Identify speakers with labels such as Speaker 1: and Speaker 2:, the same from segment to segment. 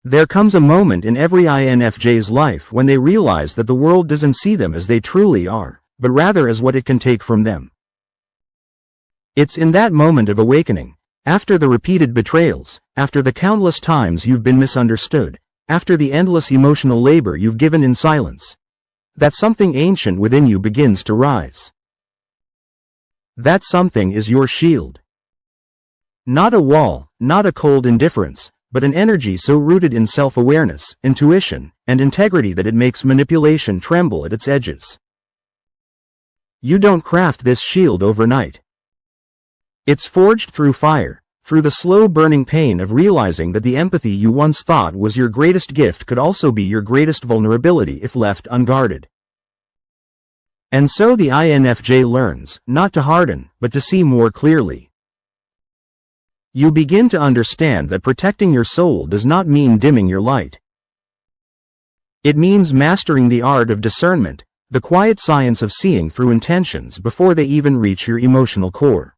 Speaker 1: There comes a moment in every INFJ's life when they realize that the world doesn't see them as they truly are, but rather as what it can take from them. It's in that moment of awakening, after the repeated betrayals, after the countless times you've been misunderstood, after the endless emotional labor you've given in silence, that something ancient within you begins to rise. That something is your shield. Not a wall, not a cold indifference, but an energy so rooted in self-awareness, intuition, and integrity that it makes manipulation tremble at its edges. You don't craft this shield overnight. It's forged through fire, through the slow burning pain of realizing that the empathy you once thought was your greatest gift could also be your greatest vulnerability if left unguarded. And so the INFJ learns, not to harden, but to see more clearly. You begin to understand that protecting your soul does not mean dimming your light. It means mastering the art of discernment, the quiet science of seeing through intentions before they even reach your emotional core.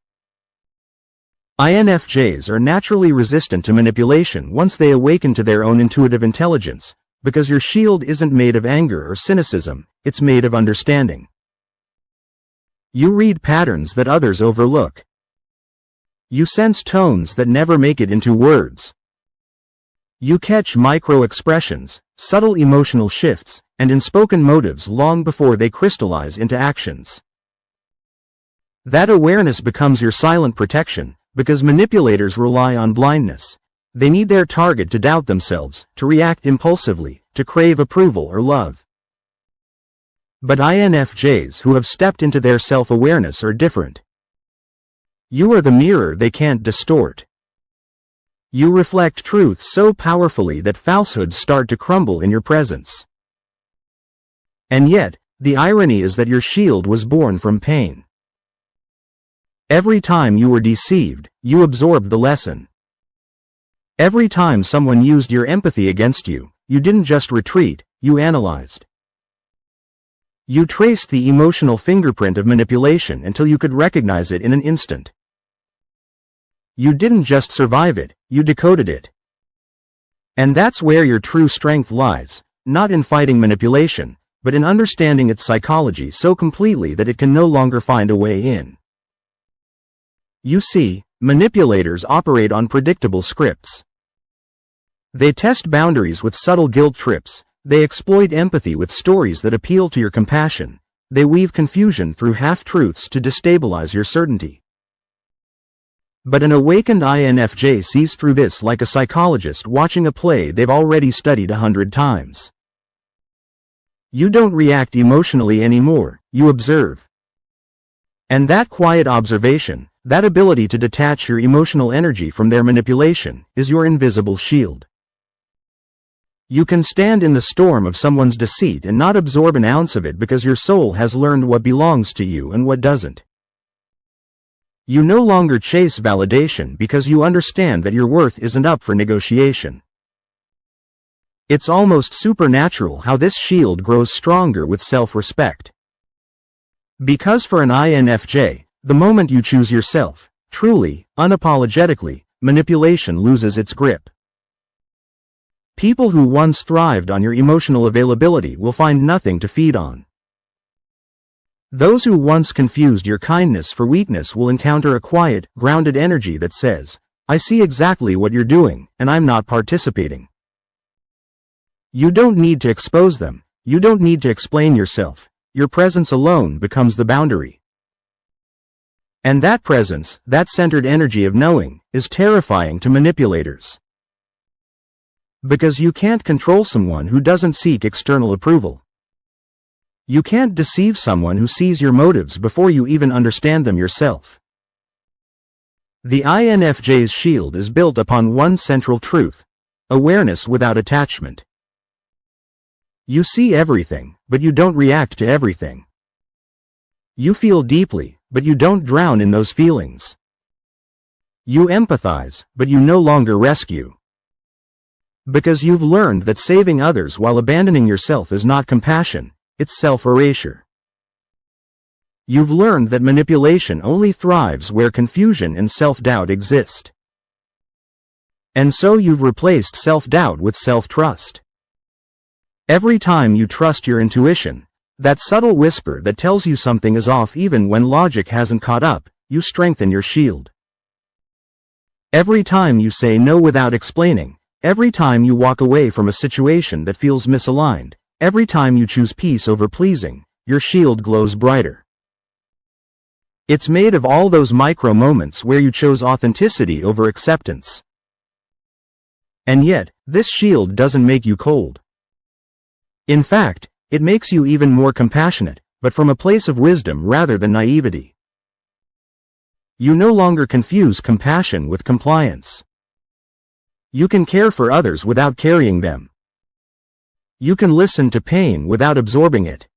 Speaker 1: INFJs are naturally resistant to manipulation once they awaken to their own intuitive intelligence, because your shield isn't made of anger or cynicism, it's made of understanding. You read patterns that others overlook. You sense tones that never make it into words. You catch micro-expressions, subtle emotional shifts, and unspoken motives long before they crystallize into actions. That awareness becomes your silent protection, because manipulators rely on blindness. They need their target to doubt themselves, to react impulsively, to crave approval or love. But INFJs who have stepped into their self-awareness are different. You are the mirror they can't distort. You reflect truth so powerfully that falsehoods start to crumble in your presence. And yet, the irony is that your shield was born from pain. Every time you were deceived, you absorbed the lesson. Every time someone used your empathy against you, you didn't just retreat, you analyzed. You traced the emotional fingerprint of manipulation until you could recognize it in an instant. You didn't just survive it, you decoded it. And that's where your true strength lies, not in fighting manipulation, but in understanding its psychology so completely that it can no longer find a way in. You see, manipulators operate on predictable scripts. They test boundaries with subtle guilt trips, they exploit empathy with stories that appeal to your compassion, they weave confusion through half-truths to destabilize your certainty. But an awakened INFJ sees through this like a psychologist watching a play they've already studied 100 times. You don't react emotionally anymore, you observe. And that quiet observation, that ability to detach your emotional energy from their manipulation, is your invisible shield. You can stand in the storm of someone's deceit and not absorb an ounce of it because your soul has learned what belongs to you and what doesn't. You no longer chase validation because you understand that your worth isn't up for negotiation. It's almost supernatural how this shield grows stronger with self-respect. Because for an INFJ, the moment you choose yourself, truly, unapologetically, manipulation loses its grip. People who once thrived on your emotional availability will find nothing to feed on. Those who once confused your kindness for weakness will encounter a quiet, grounded energy that says, I see exactly what you're doing, and I'm not participating. You don't need to expose them, you don't need to explain yourself, your presence alone becomes the boundary. And that presence, that centered energy of knowing, is terrifying to manipulators. Because you can't control someone who doesn't seek external approval. You can't deceive someone who sees your motives before you even understand them yourself. The INFJ's shield is built upon one central truth: awareness without attachment. You see everything, but you don't react to everything. You feel deeply, but you don't drown in those feelings. You empathize, but you no longer rescue. Because you've learned that saving others while abandoning yourself is not compassion, it's self-erasure. You've learned that manipulation only thrives where confusion and self-doubt exist. And so you've replaced self-doubt with self-trust. Every time you trust your intuition, that subtle whisper that tells you something is off even when logic hasn't caught up, you strengthen your shield. Every time you say no without explaining, every time you walk away from a situation that feels misaligned, every time you choose peace over pleasing, your shield glows brighter. It's made of all those micro moments where you chose authenticity over acceptance. And yet, this shield doesn't make you cold. In fact, it makes you even more compassionate, but from a place of wisdom rather than naivety. You no longer confuse compassion with compliance. You can care for others without carrying them. You can listen to pain without absorbing it.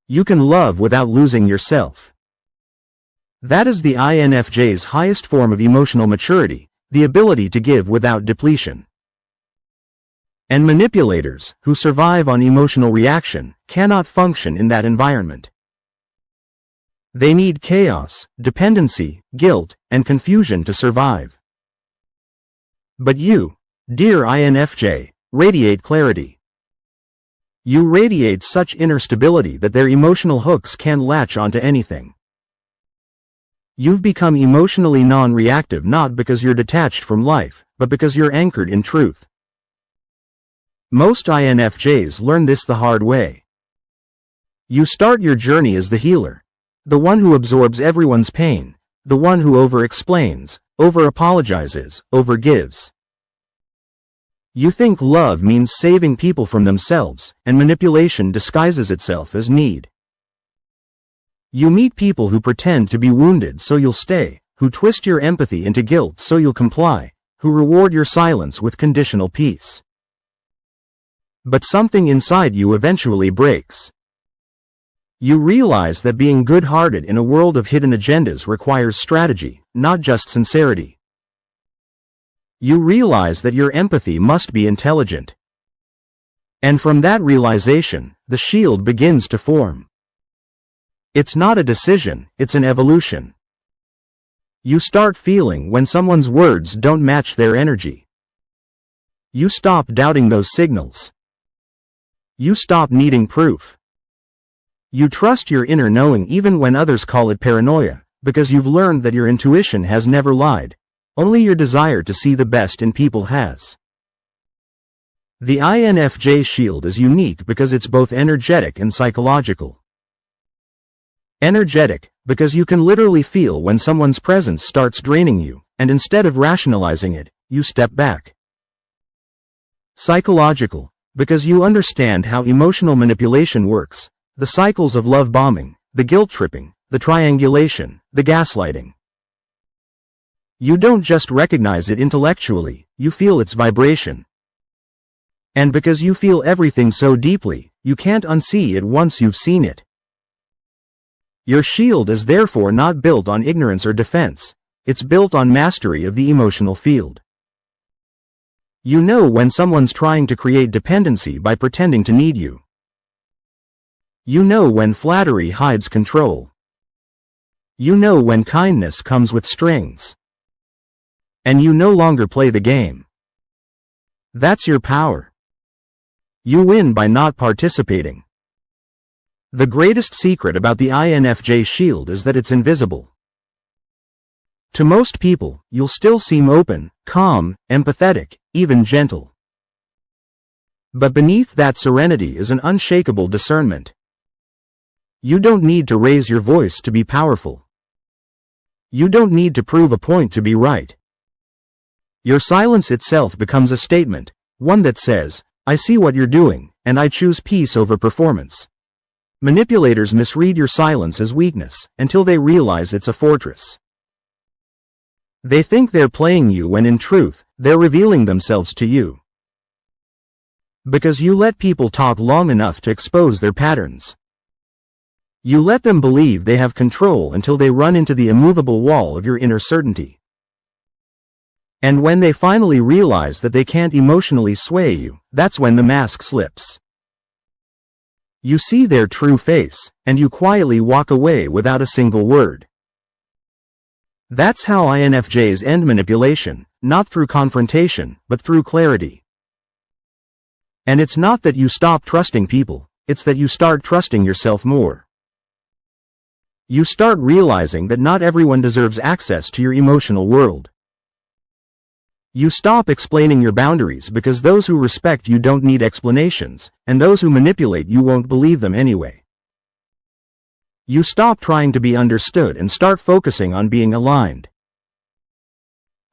Speaker 1: You can love without losing yourself. That is the INFJ's highest form of emotional maturity, the ability to give without depletion. And manipulators, who survive on emotional reaction, cannot function in that environment. They need chaos, dependency, guilt, and confusion to survive. But you, dear INFJ, radiate clarity. You radiate such inner stability that their emotional hooks can't latch onto anything. You've become emotionally non-reactive not because you're detached from life, but because you're anchored in truth. Most INFJs learn this the hard way. You start your journey as the healer, the one who absorbs everyone's pain, the one who over-explains, over-apologizes, over-gives. You think love means saving people from themselves, and manipulation disguises itself as need. You meet people who pretend to be wounded so you'll stay, who twist your empathy into guilt so you'll comply, who reward your silence with conditional peace. But something inside you eventually breaks. You realize that being good-hearted in a world of hidden agendas requires strategy, not just sincerity. You realize that your empathy must be intelligent. And from that realization, the shield begins to form. It's not a decision, it's an evolution. You start feeling when someone's words don't match their energy. You stop doubting those signals. You stop needing proof. You trust your inner knowing even when others call it paranoia, because you've learned that your intuition has never lied. Only your desire to see the best in people has. The INFJ shield is unique because it's both energetic and psychological. Energetic, because you can literally feel when someone's presence starts draining you, and instead of rationalizing it, you step back. Psychological, because you understand how emotional manipulation works, the cycles of love bombing, the guilt tripping, the triangulation, the gaslighting. You don't just recognize it intellectually, you feel its vibration. And because you feel everything so deeply, you can't unsee it once you've seen it. Your shield is therefore not built on ignorance or defense, it's built on mastery of the emotional field. You know when someone's trying to create dependency by pretending to need you. You know when flattery hides control. You know when kindness comes with strings. And you no longer play the game. That's your power. You win by not participating. The greatest secret about the INFJ shield is that it's invisible. To most people, you'll still seem open, calm, empathetic, even gentle. But beneath that serenity is an unshakable discernment. You don't need to raise your voice to be powerful. You don't need to prove a point to be right. Your silence itself becomes a statement, one that says, I see what you're doing, and I choose peace over performance. Manipulators misread your silence as weakness, until they realize it's a fortress. They think they're playing you when in truth, they're revealing themselves to you. Because you let people talk long enough to expose their patterns. You let them believe they have control until they run into the immovable wall of your inner certainty. And when they finally realize that they can't emotionally sway you, that's when the mask slips. You see their true face, and you quietly walk away without a single word. That's how INFJs end manipulation, not through confrontation, but through clarity. And it's not that you stop trusting people, it's that you start trusting yourself more. You start realizing that not everyone deserves access to your emotional world. You stop explaining your boundaries because those who respect you don't need explanations, and those who manipulate you won't believe them anyway. You stop trying to be understood and start focusing on being aligned.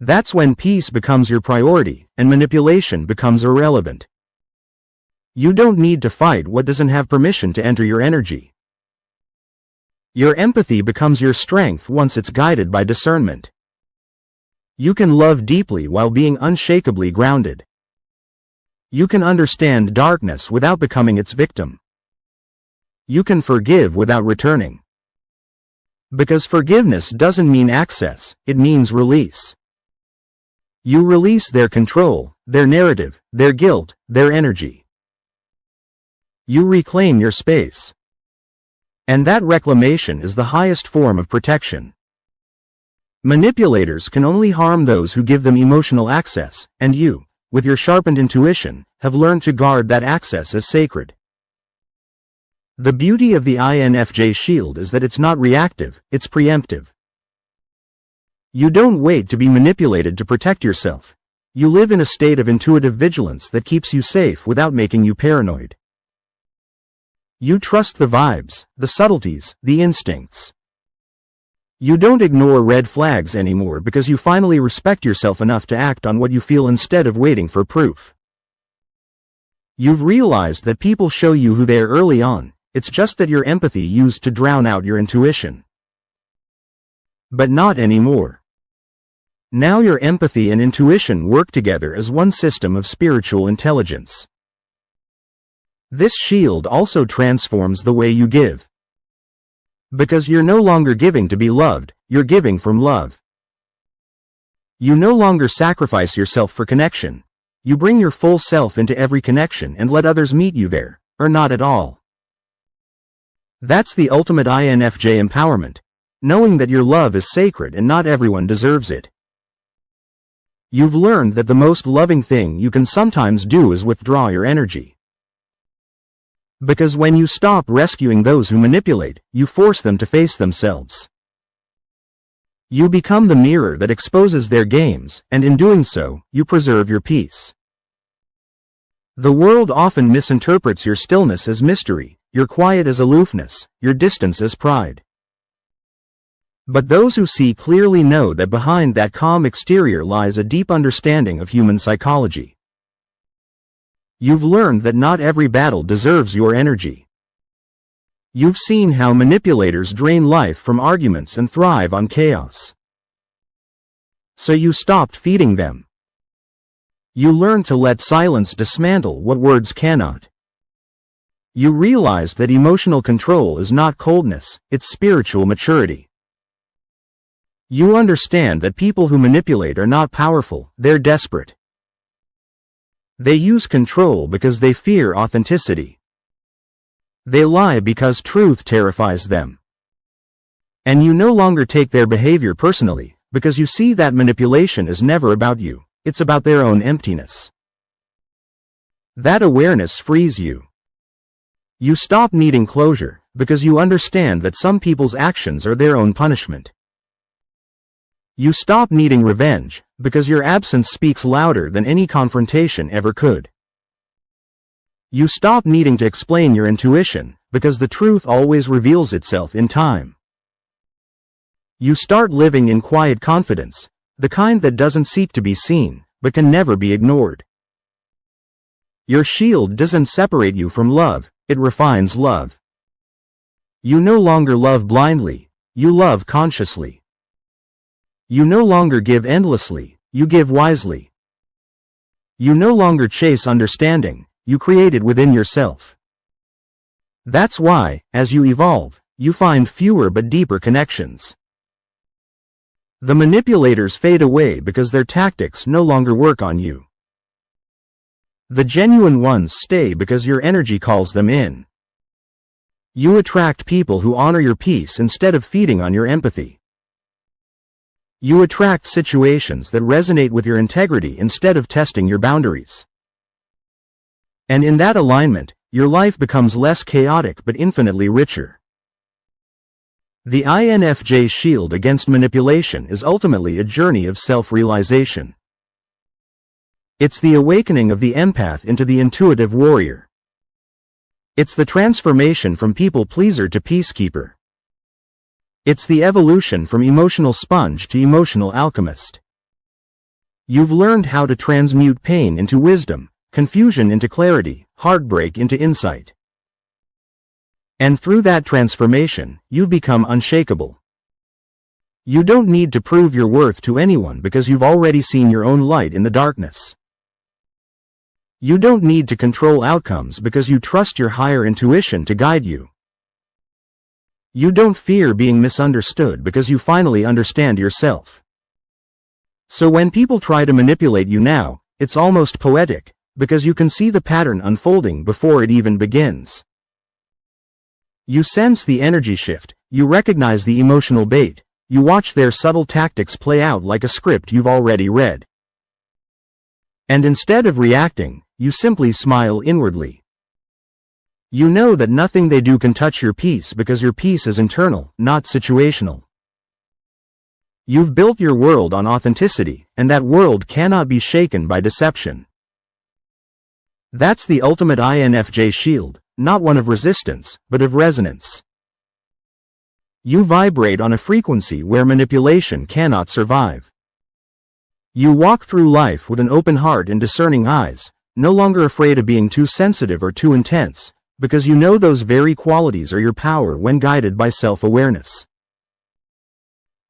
Speaker 1: That's when peace becomes your priority, and manipulation becomes irrelevant. You don't need to fight what doesn't have permission to enter your energy. Your empathy becomes your strength once it's guided by discernment. You can love deeply while being unshakably grounded. You can understand darkness without becoming its victim. You can forgive without returning. Because forgiveness doesn't mean access, it means release. You release their control, their narrative, their guilt, their energy. You reclaim your space. And that reclamation is the highest form of protection. Manipulators can only harm those who give them emotional access, and you, with your sharpened intuition, have learned to guard that access as sacred. The beauty of the INFJ shield is that it's not reactive, it's preemptive. You don't wait to be manipulated to protect yourself. You live in a state of intuitive vigilance that keeps you safe without making you paranoid. You trust the vibes, the subtleties, the instincts. You don't ignore red flags anymore because you finally respect yourself enough to act on what you feel instead of waiting for proof. You've realized that people show you who they are early on, it's just that your empathy used to drown out your intuition. But not anymore. Now your empathy and intuition work together as one system of spiritual intelligence. This shield also transforms the way you give. Because you're no longer giving to be loved, you're giving from love. You no longer sacrifice yourself for connection. You bring your full self into every connection and let others meet you there, or not at all. That's the ultimate INFJ empowerment, knowing that your love is sacred and not everyone deserves it. You've learned that the most loving thing you can sometimes do is withdraw your energy. Because when you stop rescuing those who manipulate, you force them to face themselves. You become the mirror that exposes their games, and in doing so, you preserve your peace. The world often misinterprets your stillness as mystery, your quiet as aloofness, your distance as pride. But those who see clearly know that behind that calm exterior lies a deep understanding of human psychology. You've learned that not every battle deserves your energy. You've seen how manipulators drain life from arguments and thrive on chaos. So you stopped feeding them. You learned to let silence dismantle what words cannot. You realized that emotional control is not coldness, it's spiritual maturity. You understand that people who manipulate are not powerful, they're desperate. They use control because they fear authenticity. They lie because truth terrifies them. And you no longer take their behavior personally, because you see that manipulation is never about you, it's about their own emptiness. That awareness frees you. You stop needing closure, because you understand that some people's actions are their own punishment. You stop needing revenge, because your absence speaks louder than any confrontation ever could. You stop needing to explain your intuition, because the truth always reveals itself in time. You start living in quiet confidence, the kind that doesn't seek to be seen, but can never be ignored. Your shield doesn't separate you from love, it refines love. You no longer love blindly, you love consciously. You no longer give endlessly, you give wisely. You no longer chase understanding, you create it within yourself. That's why, as you evolve, you find fewer but deeper connections. The manipulators fade away because their tactics no longer work on you. The genuine ones stay because your energy calls them in. You attract people who honor your peace instead of feeding on your empathy. You attract situations that resonate with your integrity instead of testing your boundaries. And in that alignment, your life becomes less chaotic but infinitely richer. The INFJ shield against manipulation is ultimately a journey of self-realization. It's the awakening of the empath into the intuitive warrior. It's the transformation from people-pleaser to peacekeeper. It's the evolution from emotional sponge to emotional alchemist. You've learned how to transmute pain into wisdom, confusion into clarity, heartbreak into insight. And through that transformation, you've become unshakable. You don't need to prove your worth to anyone because you've already seen your own light in the darkness. You don't need to control outcomes because you trust your higher intuition to guide you. You don't fear being misunderstood because you finally understand yourself. So when people try to manipulate you now, it's almost poetic, because you can see the pattern unfolding before it even begins. You sense the energy shift, you recognize the emotional bait, you watch their subtle tactics play out like a script you've already read. And instead of reacting, you simply smile inwardly. You know that nothing they do can touch your peace because your peace is internal, not situational. You've built your world on authenticity, and that world cannot be shaken by deception. That's the ultimate INFJ shield, not one of resistance, but of resonance. You vibrate on a frequency where manipulation cannot survive. You walk through life with an open heart and discerning eyes, no longer afraid of being too sensitive or too intense, because you know those very qualities are your power when guided by self-awareness.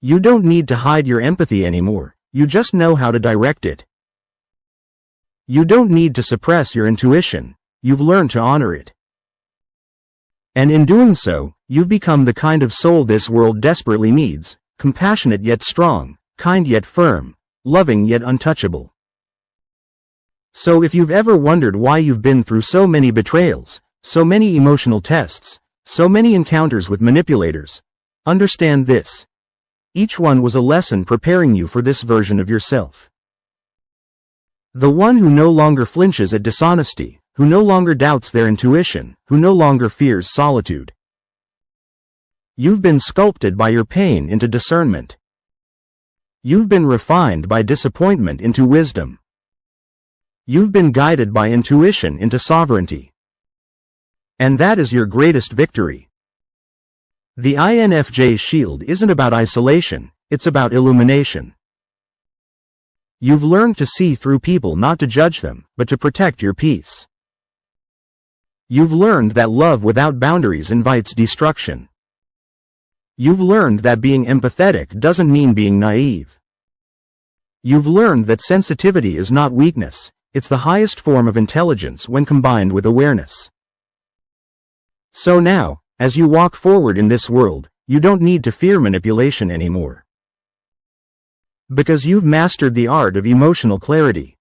Speaker 1: You don't need to hide your empathy anymore, you just know how to direct it. You don't need to suppress your intuition, you've learned to honor it. And in doing so, you've become the kind of soul this world desperately needs, compassionate yet strong, kind yet firm, loving yet untouchable. So if you've ever wondered why you've been through so many betrayals, so many emotional tests, so many encounters with manipulators, understand this. Each one was a lesson preparing you for this version of yourself. The one who no longer flinches at dishonesty, who no longer doubts their intuition, who no longer fears solitude. You've been sculpted by your pain into discernment. You've been refined by disappointment into wisdom. You've been guided by intuition into sovereignty. And that is your greatest victory. The INFJ shield isn't about isolation, it's about illumination. You've learned to see through people, not to judge them, but to protect your peace. You've learned that love without boundaries invites destruction. You've learned that being empathetic doesn't mean being naive. You've learned that sensitivity is not weakness, it's the highest form of intelligence when combined with awareness. So now, as you walk forward in this world, you don't need to fear manipulation anymore. Because you've mastered the art of emotional clarity.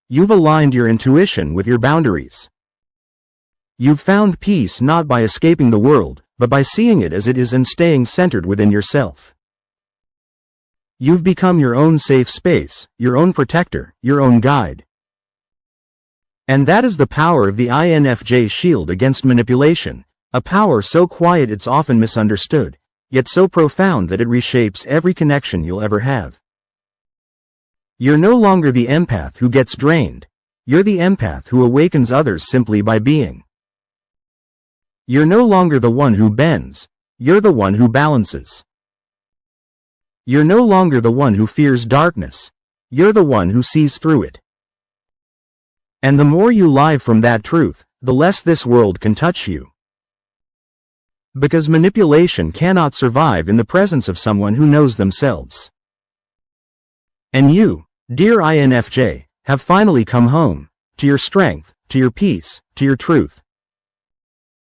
Speaker 1: You've aligned your intuition with your boundaries. You've found peace not by escaping the world, but by seeing it as it is and staying centered within yourself. You've become your own safe space, your own protector, your own guide. And that is the power of the INFJ shield against manipulation, a power so quiet it's often misunderstood, yet so profound that it reshapes every connection you'll ever have. You're no longer the empath who gets drained. You're the empath who awakens others simply by being. You're no longer the one who bends. You're the one who balances. You're no longer the one who fears darkness. You're the one who sees through it. And the more you live from that truth, the less this world can touch you. Because manipulation cannot survive in the presence of someone who knows themselves. And you, dear INFJ, have finally come home, to your strength, to your peace, to your truth.